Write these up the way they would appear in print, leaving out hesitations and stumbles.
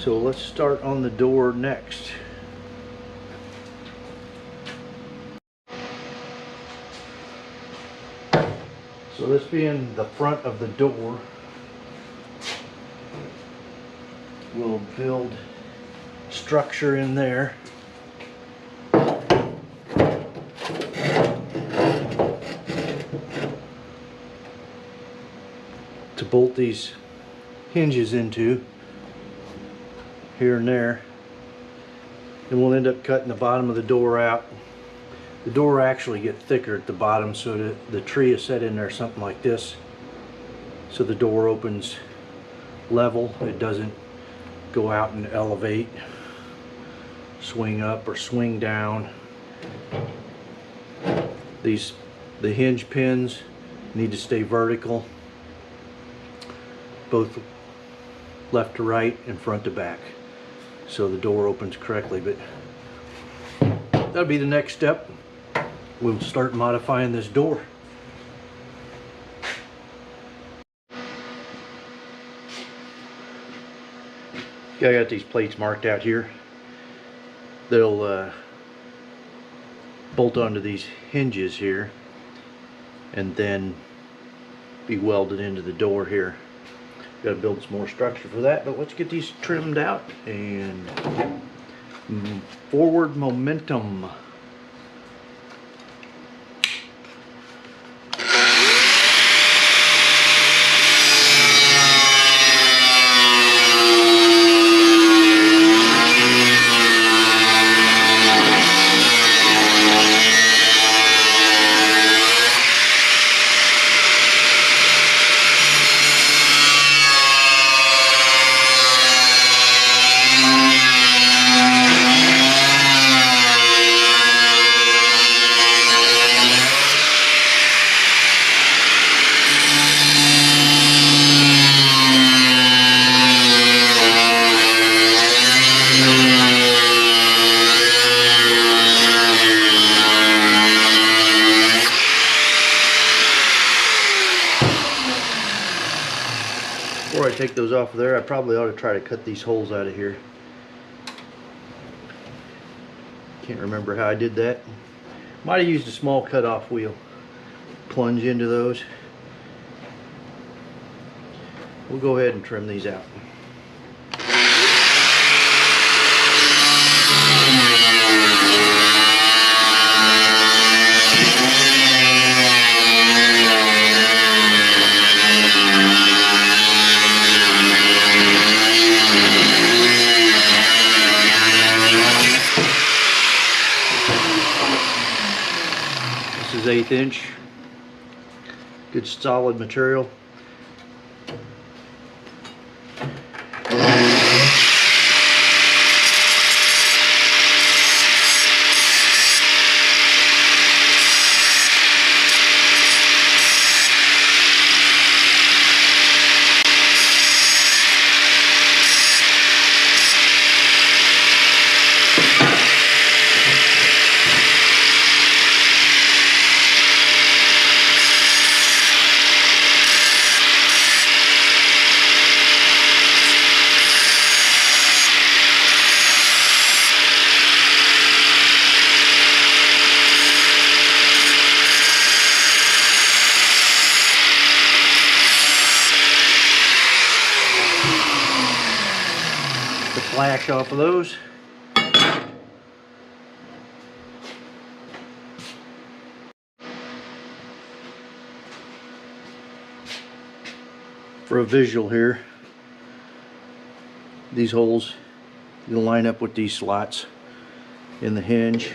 So let's start on the door next. So this being the front of the door, we'll build structure in there. To bolt these hinges into here and there. And we'll end up cutting the bottom of the door out. The door will actually get thicker at the bottom, so that the tree is set in there something like this, so the door opens level. It doesn't go out and elevate, swing up or swing down. The hinge pins need to stay vertical, both left to right and front to back, so the door opens correctly. But that'll be the next step. We'll start modifying this door. I got these plates marked out here. They'll bolt onto these hinges here and then be welded into the door here. Got to build some more structure for that, but let's get these trimmed out and forward momentum. Before I take those off of there, I probably ought to try to cut these holes out of here. Can't remember how I did that. Might have used a small cutoff wheel. Plunge into those. We'll go ahead and trim these out. This is 1/8 inch. Good solid material. Flash off of those. For a visual here, these holes, you'll line up with these slots in the hinge.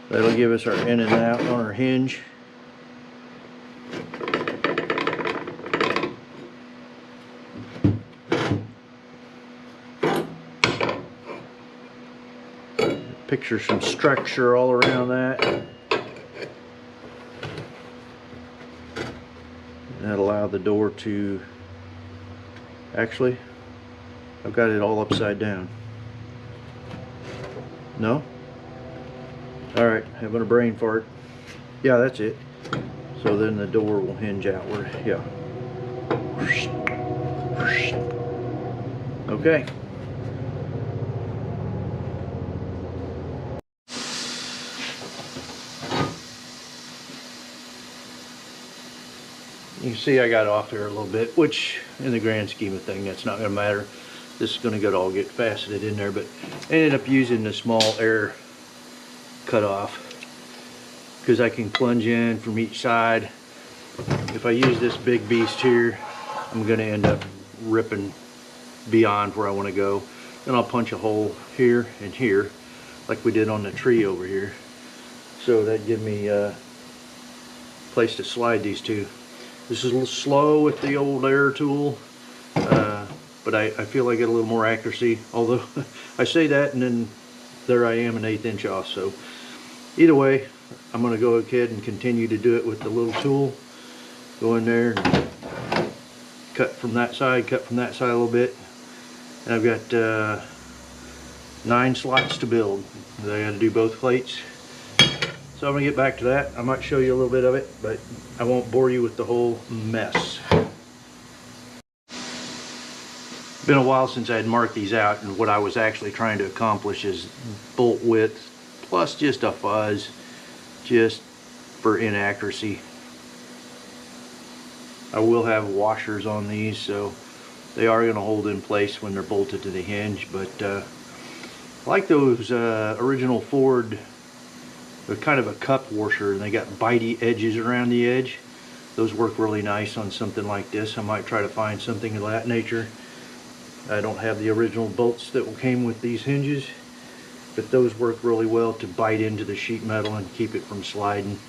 That'll give us our in and out on our hinge. Picture some structure all around that. That allow the door to, actually, I've got it all upside down. No? Alright, having a brain fart. Yeah, that's it. So then the door will hinge outward. Yeah. Okay. You can see I got off there a little bit, which in the grand scheme of things, that's not going to matter. This is going to all get faceted in there, but I ended up using the small air cutoff because I can plunge in from each side. If I use this big beast here, I'm going to end up ripping beyond where I want to go. Then I'll punch a hole here and here, like we did on the tree over here. So that gives me a place to slide these two. This is a little slow with the old air tool, but I feel I get a little more accuracy. Although I say that and then there I am an 1/8 inch off. So either way, I'm going to go ahead and continue to do it with the little tool. Go in there and cut from that side a little bit. And I've got 9 slots to build. I got to do both plates. So I'm going to get back to that. I might show you a little bit of it, but I won't bore you with the whole mess. It's been a while since I had marked these out, and what I was actually trying to accomplish is bolt width plus just a fuzz, just for inaccuracy. I will have washers on these, so they are going to hold in place when they're bolted to the hinge, but like those original Ford, they're kind of a cup washer, and they got bitey edges around the edge. Those work really nice on something like this. I might try to find something of that nature. I don't have the original bolts that came with these hinges, but those work really well to bite into the sheet metal and keep it from sliding.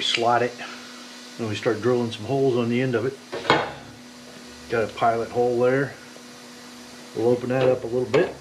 slot it. And we start drilling some holes on the end of it. Got a pilot hole there. We'll open that up a little bit.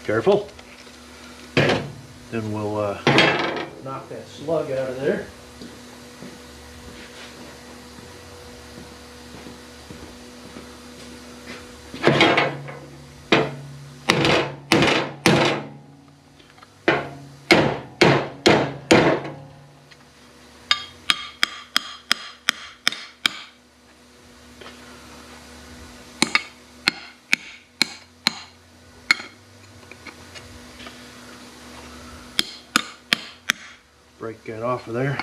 Careful. Then we'll knock that slug out of there. Break that off of there.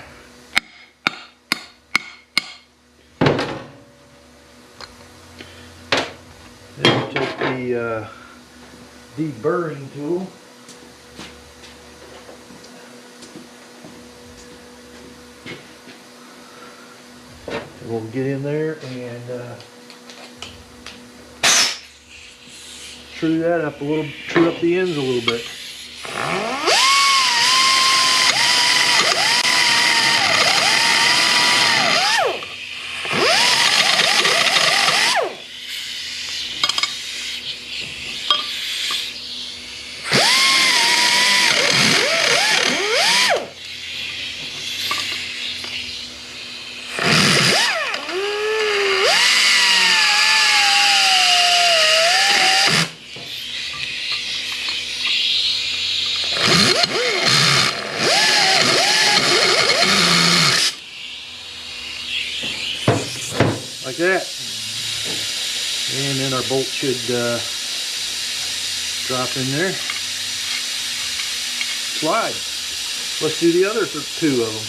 Then we'll take the deburring tool. And we'll get in there and true that up a little, true up the ends a little bit. Like that, and then our bolt should drop in there. Slide. Let's do the other two of them.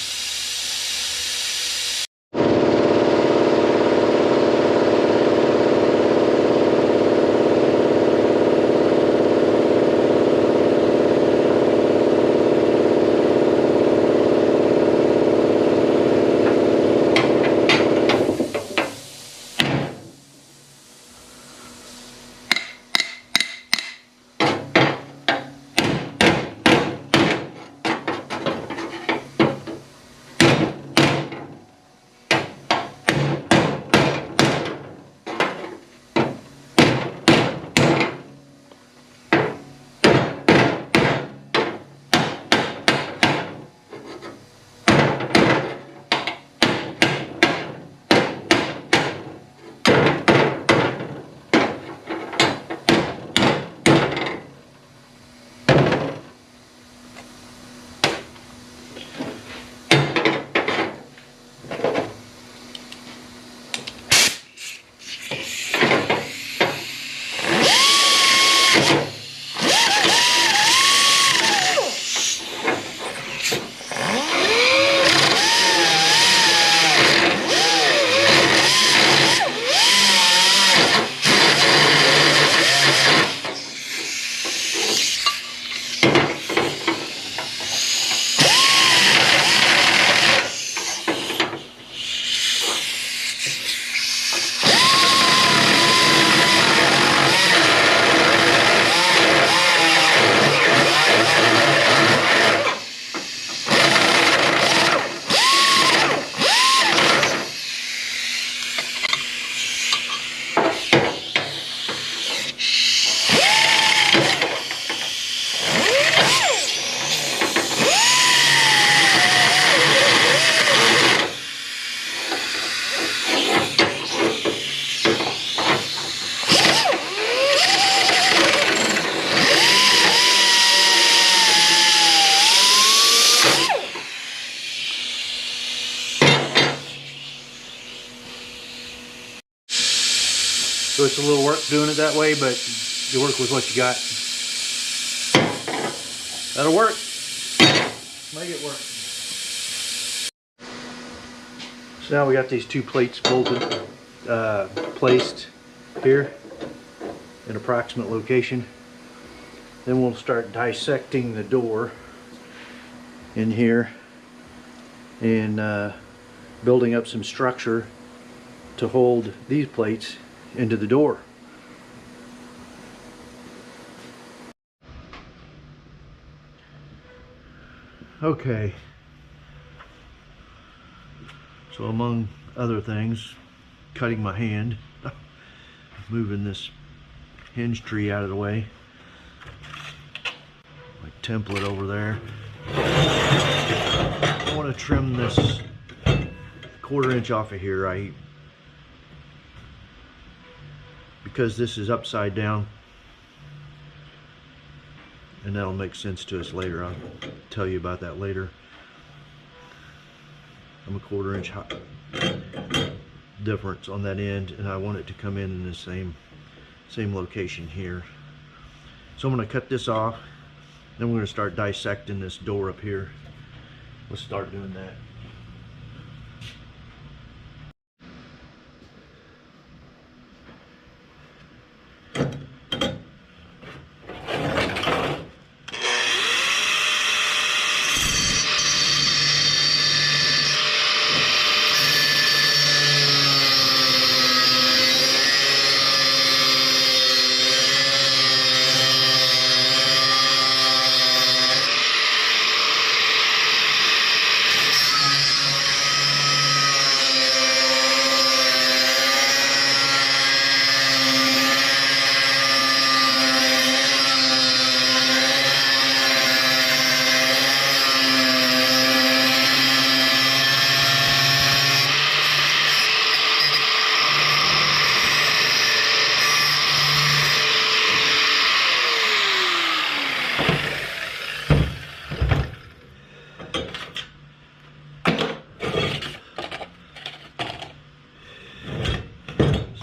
So it's a little work doing it that way, but you work with what you got. That'll work. Make it work. Now we got these two plates bolted, placed here in approximate location. Then we'll start dissecting the door in here and building up some structure to hold these plates into the door. Okay, so among other things, cutting my hand, moving this hinge tree out of the way, my template over there. I want to trim this 1/4 inch off of here, because this is upside down, and that'll make sense to us later. I'll tell you about that later. I'm a 1/4 inch difference on that end, and I want it to come in the same location here. So I'm going to cut this off, then we're going to start dissecting this door up here. Let's start doing that.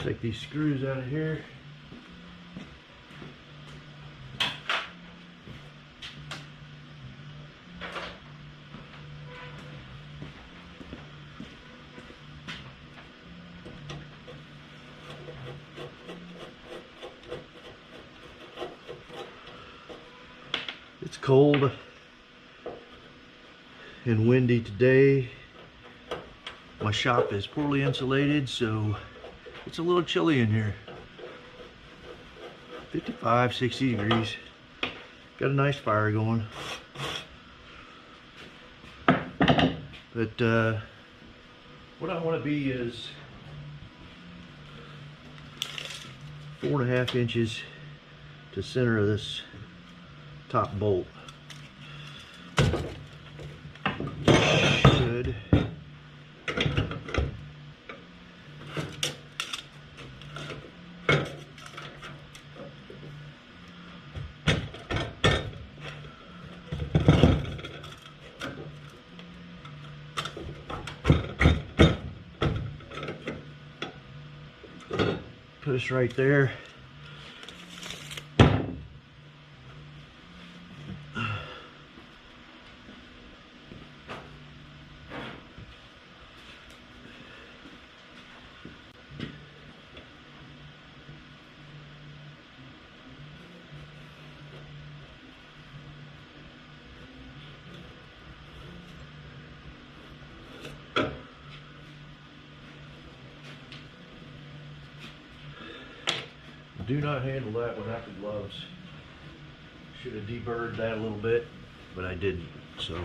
Take these screws out of here. It's cold and windy today. My shop is poorly insulated, so it's a little chilly in here. 55, 60 degrees. Got a nice fire going. But what I want to be is 4.5 inches to center of this top bolt. Should put us right there. Do not handle that without the gloves. Should have deburred that a little bit, but I didn't. So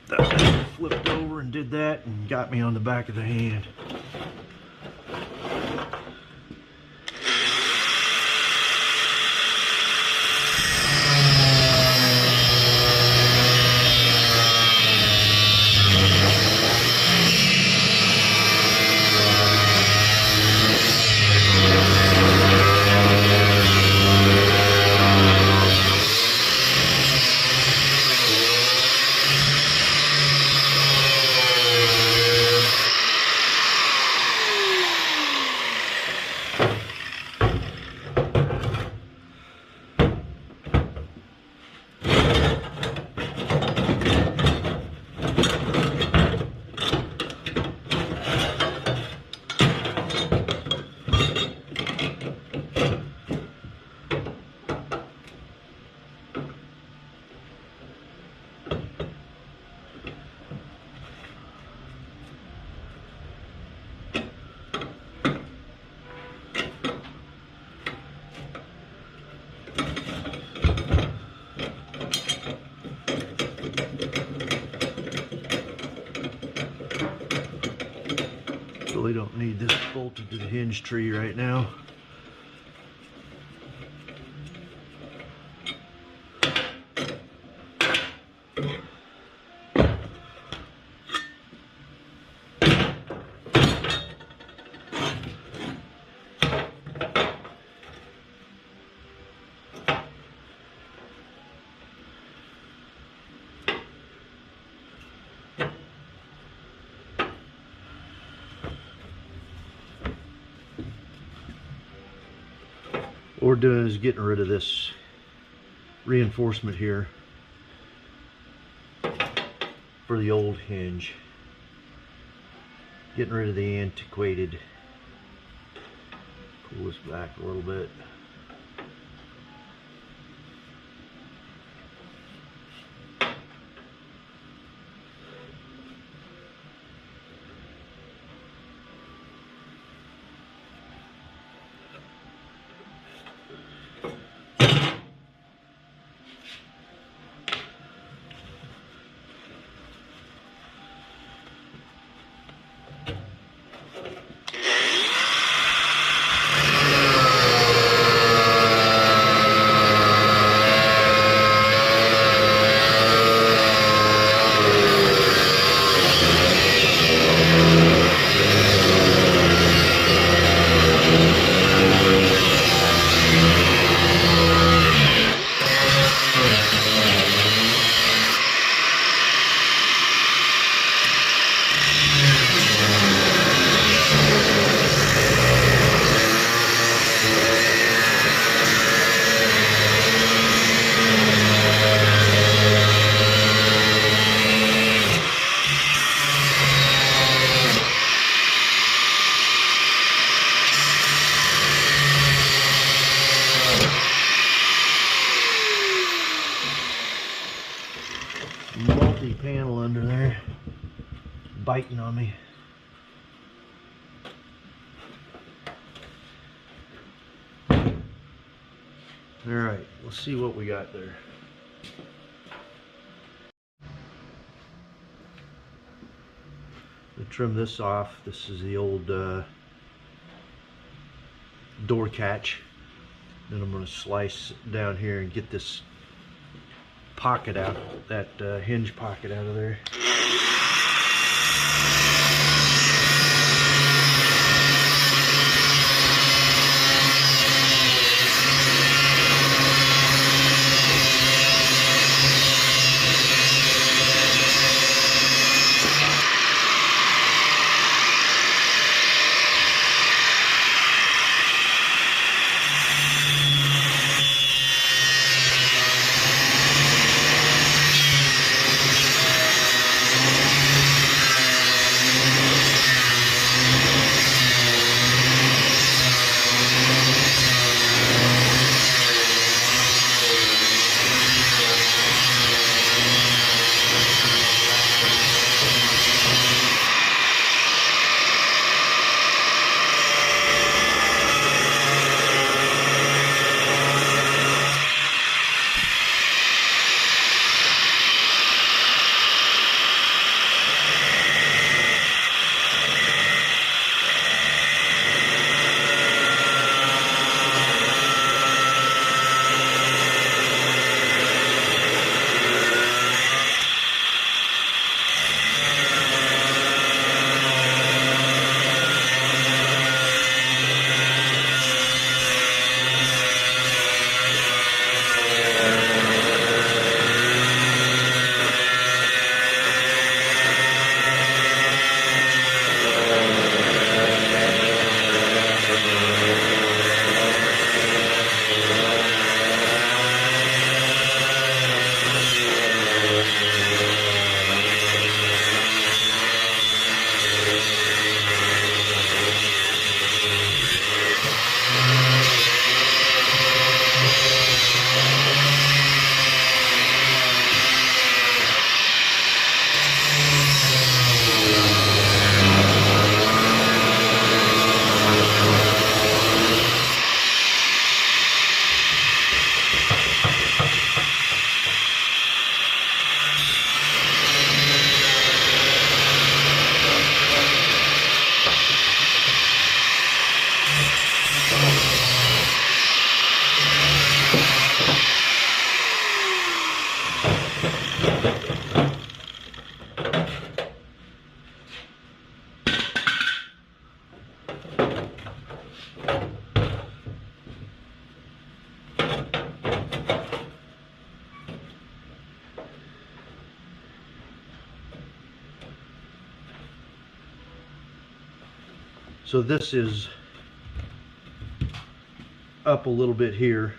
that flipped over and did that and got me on the back of the hand. Really don't need this bolted to the hinge tree right now. What we're doing is getting rid of this reinforcement here for the old hinge. Getting rid of the antiquated. Pull this back a little bit. Multi-panel under there biting on me. Alright, let's see what we got there. We'll trim this off. This is the old door catch. Then I'm going to slice down here and get this pocket out, that hinge pocket out of there. So this is up a little bit here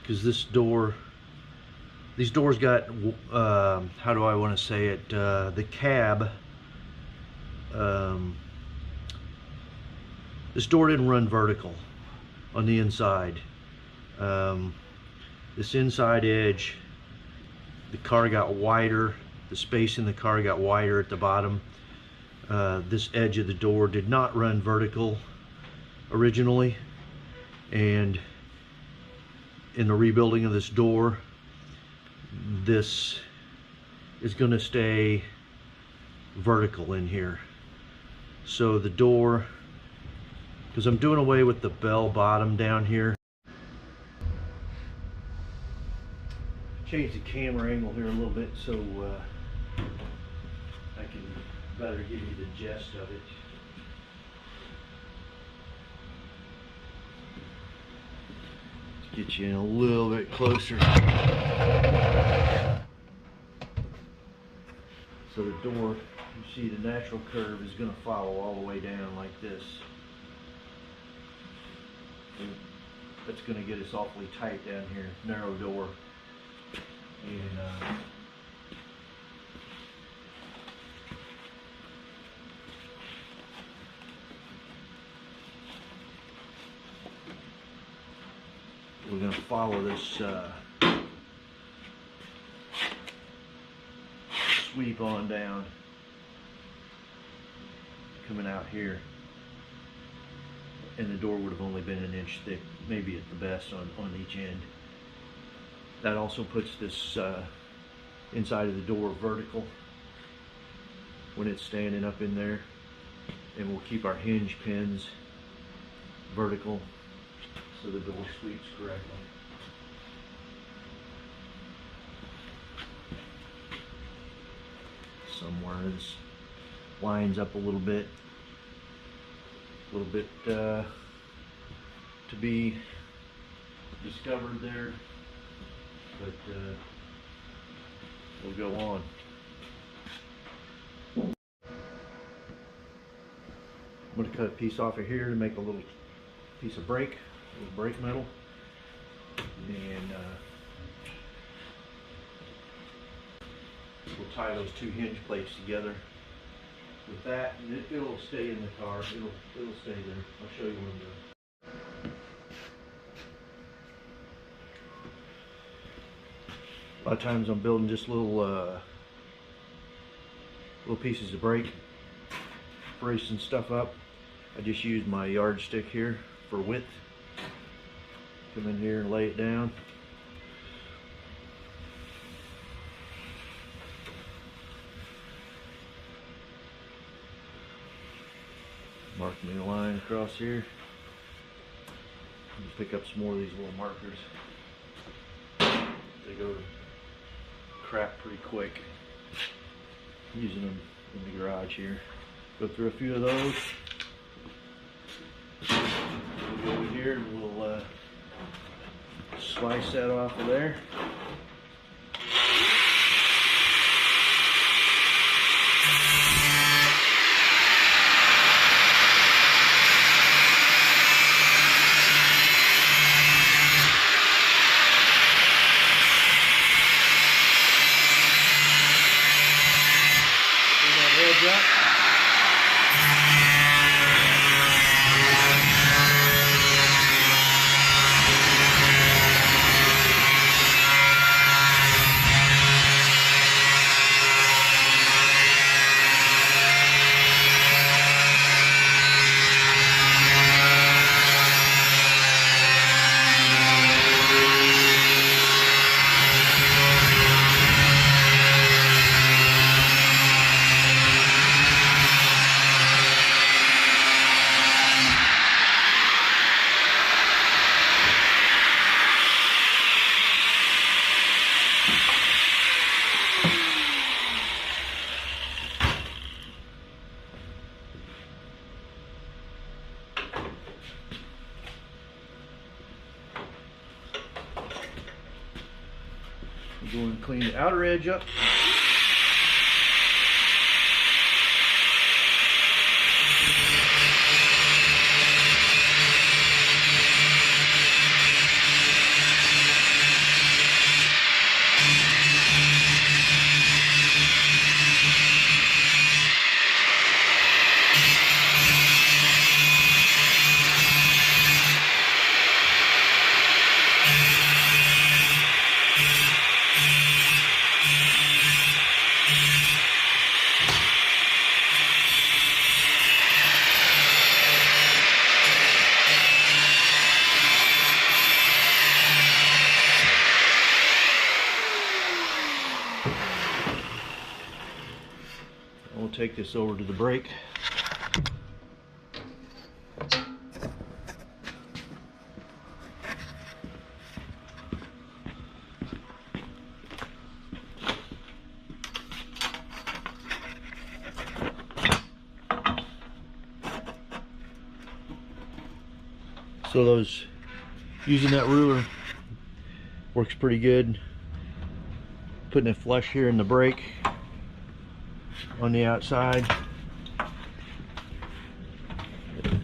because these doors got, how do I want to say it, the cab, this door didn't run vertical on the inside. This inside edge, the car got wider, the space in the car got wider at the bottom. This edge of the door did not run vertical originally, and in the rebuilding of this door, this is going to stay vertical in here. So the door, because I'm doing away with the bell bottom down here. Change the camera angle here a little bit so I can better give you the gist of it. Let's get you in a little bit closer. So the door, you see the natural curve is going to follow all the way down like this. And that's going to get us awfully tight down here, narrow door. And we're going to follow this sweep on down, coming out here, and the door would have only been an inch thick, maybe at the best, on each end. That also puts this inside of the door vertical when it's standing up in there, and we'll keep our hinge pins vertical so the door sweeps correctly. Somewhere this lines up a little bit to be discovered there, but we'll go on. I'm going to cut a piece off of here to make a little piece of brake, a little brake metal, and we'll tie those two hinge plates together with that, and it'll stay in the car. It'll stay there. I'll show you what I'm doing. A lot of times I'm building just little pieces of brake, bracing stuff up. I just use my yardstick here for width. Come in here and lay it down. Mark me a line across here. And pick up some more of these little markers. They go to crap pretty quick. Using them in the garage here. Go through a few of those. We'll go over here and we'll slice that off of there. I'm going to clean the outer edge up. We'll take this over to the brake. So those, using that ruler works pretty good. Putting it flush here in the brake on the outside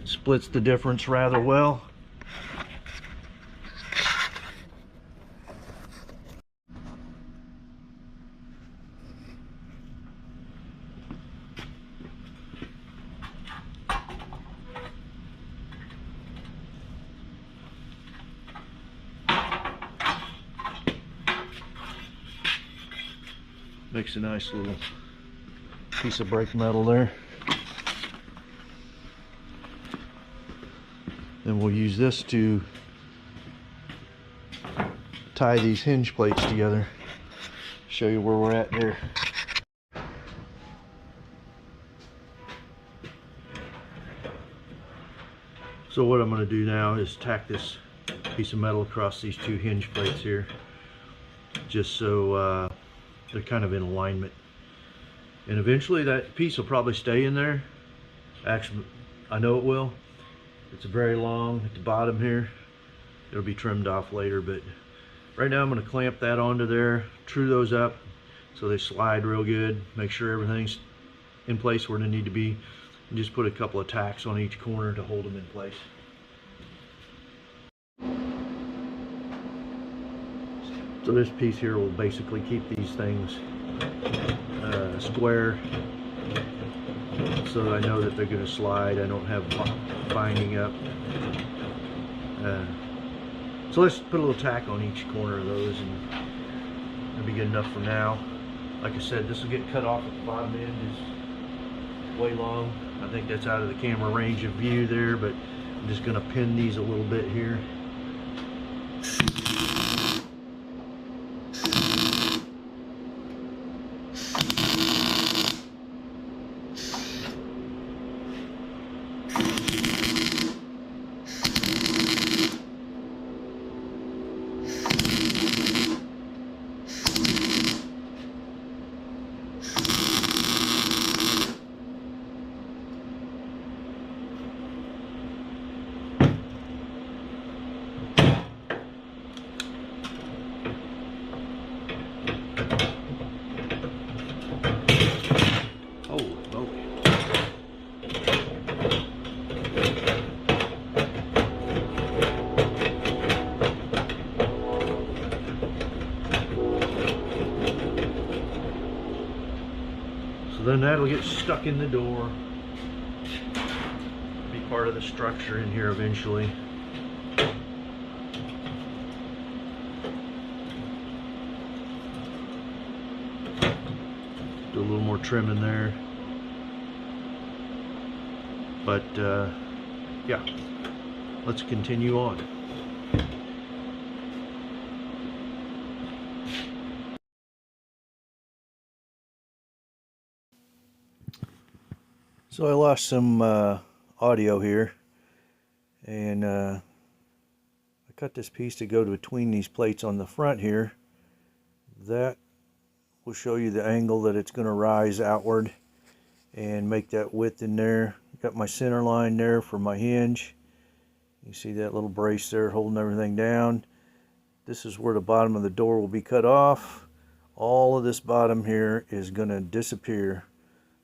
splits the difference rather well. Makes a nice little piece of brake metal there. Then we'll use this to tie these hinge plates together. Show you where we're at there. So what I'm going to do now is tack this piece of metal across these two hinge plates here, just so they're kind of in alignment. And eventually that piece will probably stay in there. Actually, I know it will. It's very long at the bottom here. It'll be trimmed off later, but right now I'm going to clamp that onto there, true those up so they slide real good, make sure everything's in place where they need to be, and just put a couple of tacks on each corner to hold them in place. So this piece here will basically keep these things square, so that I know that they're going to slide. I don't have binding up. So let's put a little tack on each corner of those, and that'll be good enough for now. Like I said, this will get cut off at the bottom end. Is way long. I think that's out of the camera range of view there, but I'm just going to pin these a little bit here. Then that'll get stuck in the door, be part of the structure in here eventually. Do a little more trim in there, but yeah, let's continue on. So I lost some audio here, and I cut this piece to go between these plates on the front here. That will show you the angle that it's going to rise outward and make that width in there. Got my center line there for my hinge. You see that little brace there holding everything down. This is where the bottom of the door will be cut off. All of this bottom here is going to disappear.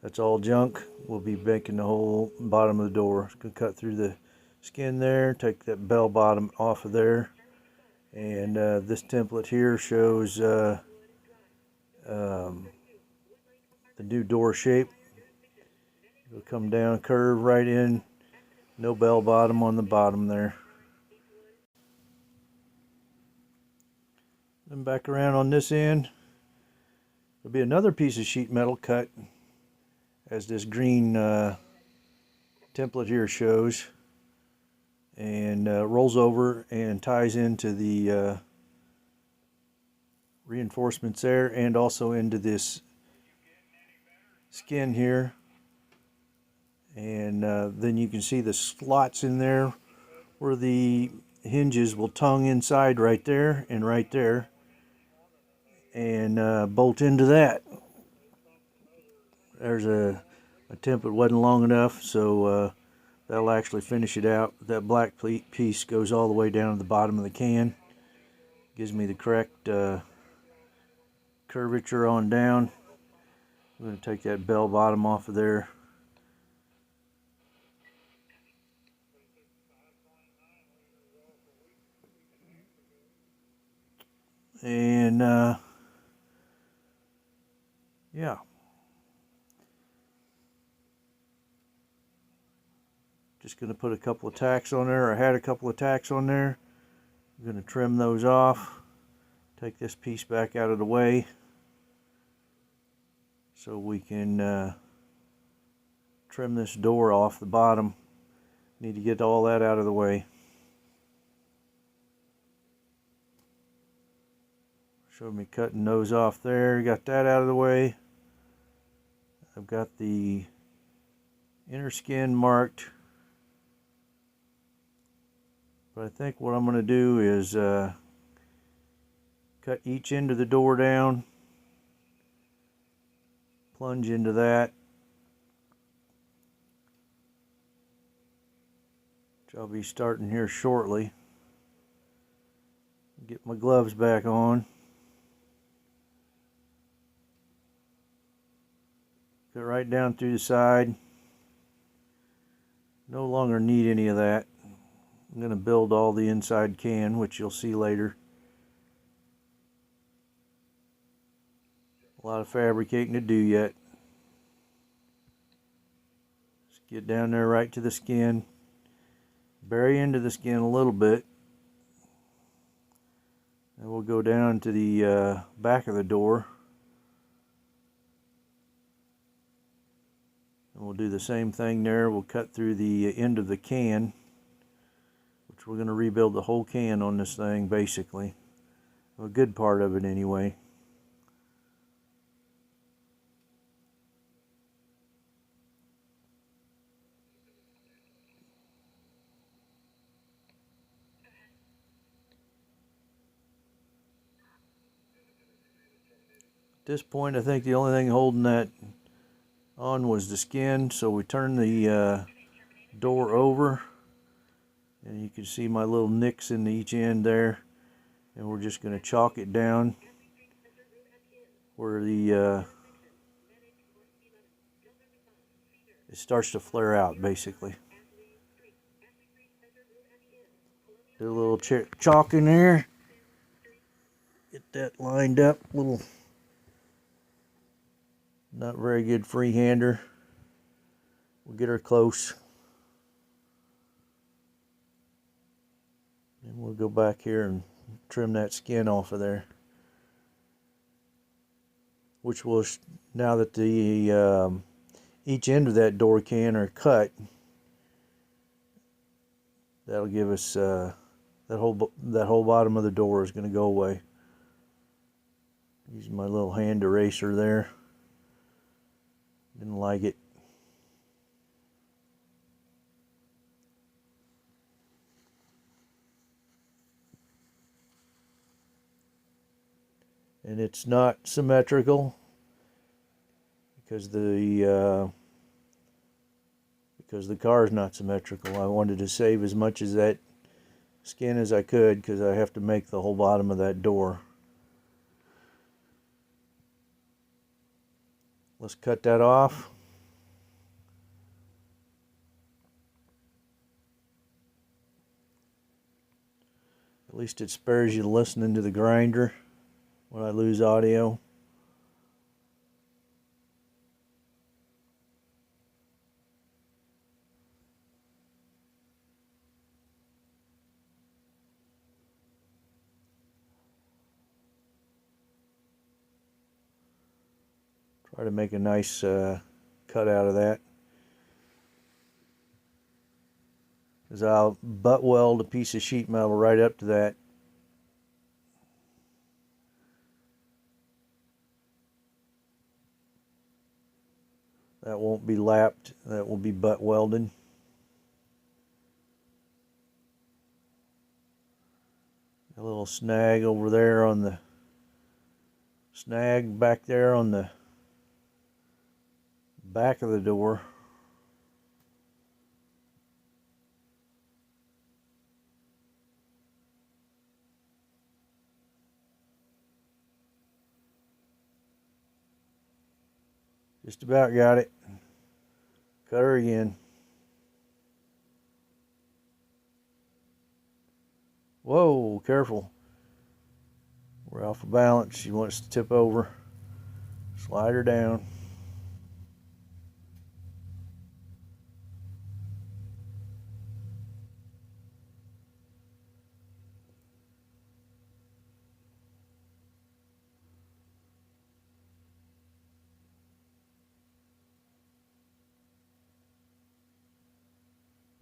That's all junk. We'll be making the whole bottom of the door. It's going to cut through the skin there, take that bell bottom off of there. And this template here shows the new door shape. It'll come down, curve right in, no bell bottom on the bottom there. Then back around on this end, there'll be another piece of sheet metal cut, as this green template here shows, and rolls over and ties into the reinforcements there, and also into this skin here. And then you can see the slots in there where the hinges will tongue inside right there and right there, and bolt into that. There's a template wasn't long enough, so that'll actually finish it out. That black piece goes all the way down to the bottom of the can. Gives me the correct curvature on down. I'm going to take that bell bottom off of there. And yeah, just going to put a couple of tacks on there. I had a couple of tacks on there. I'm going to trim those off. Take this piece back out of the way so we can trim this door off the bottom. Need to get all that out of the way. Showed me cutting those off there. Got that out of the way. I've got the inner skin marked. But I think what I'm going to do is cut each end of the door down, plunge into that, which I'll be starting here shortly. Get my gloves back on. Cut right down through the side. No longer need any of that. I'm going to build all the inside can, which you'll see later. A lot of fabricating to do yet. Just get down there right to the skin. Bury into the skin a little bit. And we'll go down to the back of the door. And we'll do the same thing there. We'll cut through the end of the can, which we're going to rebuild the whole can on this thing, basically. A good part of it anyway. At this point, I think the only thing holding that on was the skin, so we turn the door over, and you can see my little nicks in each end there, and we're just going to chalk it down where the it starts to flare out, basically. Do a little chalk in there, get that lined up. Little not very good freehander. We'll get her close. And we'll go back here and trim that skin off of there. Which will, now that the each end of that door can are cut, that'll give us that whole bottom of the door is going to go away. Using my little hand eraser there. Didn't like it. And it's not symmetrical because the car is not symmetrical. I wanted to save as much as that skin as I could because I have to make the whole bottom of that door. let's cut that off. At least it spares you listening to the grinder when I lose audio. Try to make a nice cut out of that. Because I'll butt weld a piece of sheet metal right up to that. That won't be lapped, that will be butt welded. A little snag over there on the snag back there on the back of the door. Just about got it. Cut her again. Whoa, careful. We're off of balance. She wants to tip over. Slide her down.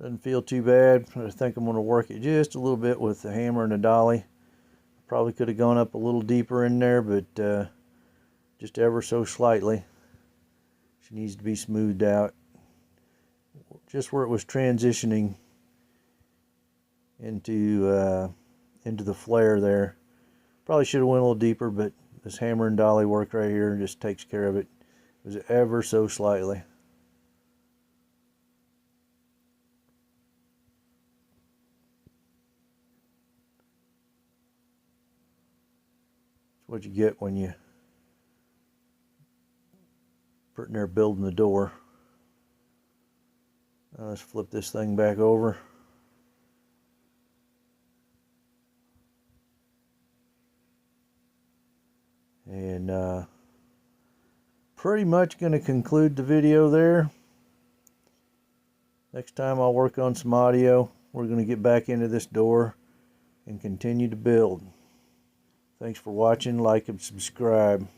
Doesn't feel too bad. I think I'm going to work it just a little bit with the hammer and the dolly. Probably could have gone up a little deeper in there, but just ever so slightly. She needs to be smoothed out. Just where it was transitioning into the flare there. Probably should have went a little deeper, but this hammer and dolly work right here just takes care of it. It was ever so slightly. What you get when you putting there building the door. Now let's flip this thing back over. And pretty much going to conclude the video there. Next time I'll work on some audio. We're going to get back into this door and continue to build. Thanks for watching, like and subscribe.